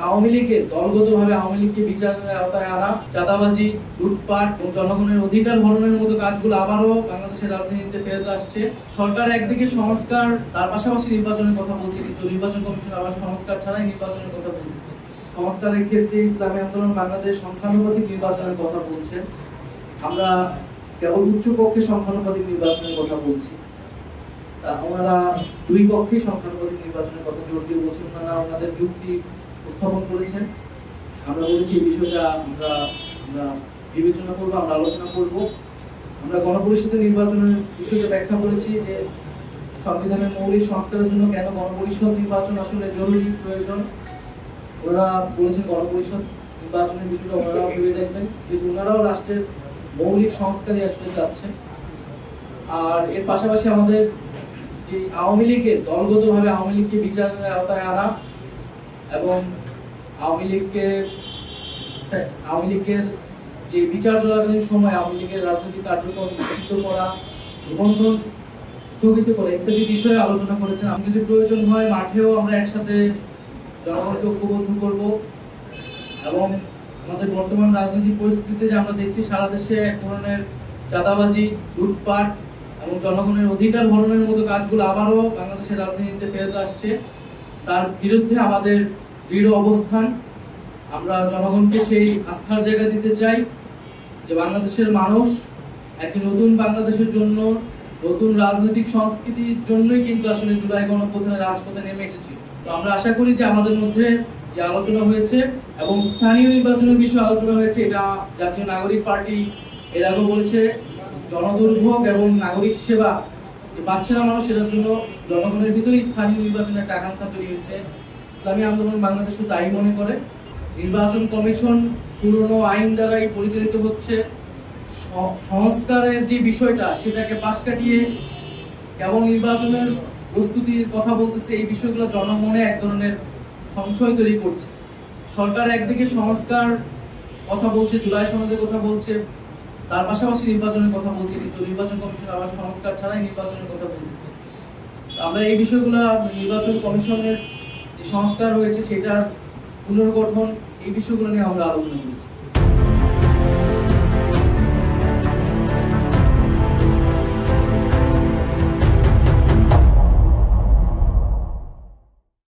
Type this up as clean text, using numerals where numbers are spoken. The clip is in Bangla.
আওয়ামী লীগের দলগতভাবে আওয়ামী লীগকে বিচারের আওতায় আনা, চাঁদাবাজি, লুটপাট এবং জনগণের অধিকার হরণের মতো কাজগুলো আবারও বাংলাদেশের রাজনীতিতে ফেরত আসছে। সরকার একদিকে সংস্কার, তার পাশাপাশি নির্বাচনের কথা বলছে, কিন্তু নির্বাচন কমিশন আবার সংস্কার ছাড়াই নির্বাচনের কথা বলতেছে। সংস্কারের ক্ষেত্রে ইসলামী আন্দোলন বাংলাদেশ সংখ্যানুপাতিক নির্বাচনের কথা বলছে। আমরা কেবল উচ্চ পক্ষে সংখ্যানুপাতিক নির্বাচনের কথা বলছি। ওনারা দুই পক্ষেই সংখ্যানুপাতিক নির্বাচনের কথা জোর দিয়ে বলছেন। ওনারা ওনাদের যুক্তি উপস্থাপন করেছেন। আমরা বলেছি এই বিষয়টা আমরা বিবেচনা করবো, আমরা আলোচনা করব। আমরা গণপরিষদের নির্বাচনের বিষয়টা ব্যাখ্যা করেছি যে সংবিধানের মৌলিক সংস্কারের জন্য কেন গণপরিষদ নির্বাচন আসলে জরুরি প্রয়োজন। ওনারা বলেছেন গণপরিষদ নির্বাচনের বিষয়টা ওনারাও ভেবে দেখবেন, কিন্তু ওনারাও রাষ্ট্রের মৌলিক সংস্কারই আসলে চাচ্ছেন। আর এর পাশাপাশি আমাদের যে আওয়ামী লীগের দলগতভাবে আওয়ামী লীগকে বিচারের আওতায় আনা এবং আওয়ামী লীগের যে বিচার চলাকালীন সময় আওয়ামী লীগের রাজনৈতিক কার্যক্রম নিষিদ্ধ করা, নিবন্ধন স্থগিত করা ইত্যাদি বিষয়ে আলোচনা করেছেন। আমি যদি প্রয়োজন হয় মাঠেও আমরা একসাথে জনগণকে ঐক্যবদ্ধ করব। এবং আমাদের বর্তমান রাজনৈতিক পরিস্থিতিতে যে আমরা দেখছি সারা দেশে এক ধরনের চাঁদাবাজি, লুটপাট এবং জনগণের অধিকার হরণের মতো কাজগুলো আবারও বাংলাদেশের রাজনীতিতে ফেরত আসছে, তার বিরুদ্ধে আমাদের দৃঢ় অবস্থান। আমরা জনগণকে সেই আস্থার জায়গা দিতে চাই যে বাংলাদেশের মানুষ একটি নতুন বাংলাদেশের জন্য, নতুন রাজনৈতিক সংস্কৃতির জন্যই কিন্তু আসলে জুলাই গণঅভ্যুত্থানে রাজপথে নেমে এসেছি। তো আমরা আশা করি যে আমাদের মধ্যে যে আলোচনা হয়েছে এবং স্থানীয় নির্বাচনের বিষয়ে আলোচনা হয়েছে, এটা জাতীয় নাগরিক পার্টি এর আগেও বলেছে, জনদুর্ভোগ এবং নাগরিক সেবা যে পাচ্ছে না মানুষ, সেটার জন্য জনগণের ভিতরেই স্থানীয় নির্বাচনের একটা আকাঙ্ক্ষা তৈরি হয়েছে। ইসলামী আন্দোলন বাংলাদেশও তাই মনে করে। নির্বাচন কমিশন পুরনো আইন দ্বারাই পরিচালিত হচ্ছে। সংস্কারের যে বিষয়টা সেটাকে পাশ কাটিয়ে কেবল নির্বাচনের প্রস্তুতির কথা বলতেছে, এই বিষয়গুলো জনমনে এক ধরনের সংশয় তৈরি করছে। সরকার একদিকে সংস্কার কথা বলছে, জুলাই সনদের কথা বলছে, তার পাশাপাশি নির্বাচনের কথা বলছে, কিন্তু নির্বাচন কমিশন আবার সংস্কার ছাড়াই নির্বাচনের কথা বলতেছে। আমরা এই বিষয়গুলো, নির্বাচন কমিশনের যে সংস্কার হয়েছে সেটার পুনর্গঠন, এই বিষয়গুলো নিয়ে আমরা আলোচনা করেছি।